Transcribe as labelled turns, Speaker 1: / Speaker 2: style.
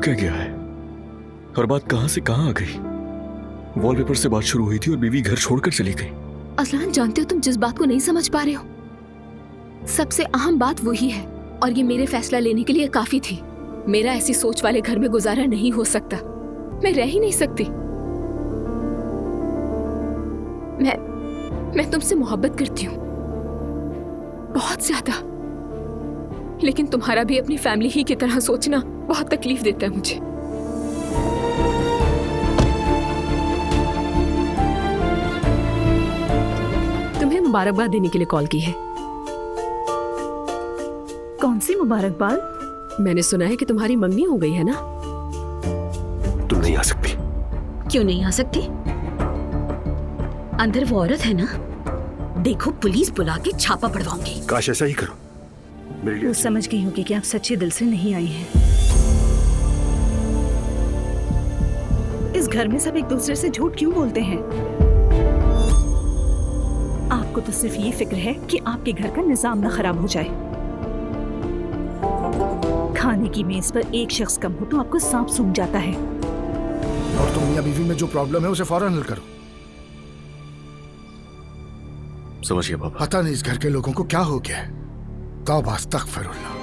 Speaker 1: क्या गया है? और बात कहां से कहां आ गई? वॉलपेपर से बात शुरू हुई थी और बीवी घर छोड़कर चली गई।
Speaker 2: असलान, जानते हो तुम जिस बात को नहीं समझ पा रहे हो, सबसे अहम बात वही है, और ये मेरे फैसला लेने के लिए काफी थी। मेरा ऐसी सोच वाले घर में गुजारा नहीं हो सकता, मैं रह ही नहीं सकती। मैं तुमसे मोहब्बत करती हूँ, बहुत ज्यादा, लेकिन तुम्हारा भी अपनी फैमिली ही की तरह सोचना बहुत तकलीफ देता है मुझे।
Speaker 3: तुम्हें मुबारकबाद देने के लिए कॉल की है।
Speaker 4: कौन सी मुबारकबाद?
Speaker 3: मैंने सुना है कि तुम्हारी मंगनी हो गई है ना?
Speaker 1: तुम नहीं आ सकती।
Speaker 4: क्यों नहीं आ सकती? अंदर वो औरत है ना, देखो पुलिस बुला के छापा पड़वाऊंगी।
Speaker 1: काश ऐसा ही करो। मेरे लिए
Speaker 4: वो समझ गई होगी कि आप सच्चे दिल से नहीं आई हैं। इस घर में सब एक दूसरे से झूठ क्यों बोलते हैं? आपको तो सिर्फ ये फिक्र है कि आपके घर का निजाम ना खराब हो जाए। खाने की मेज पर एक शख्स कम हो तो आपको सांप सूंघ जाता है।
Speaker 5: और तुम मियां बीवी में जो प्रॉब्लम है उसे फौरन हल करो।
Speaker 1: समझिए बाबा।
Speaker 5: पता नहीं इस घर के लोगों को क्या हो गया है। तौबा अस्तगफिरुल्लाह।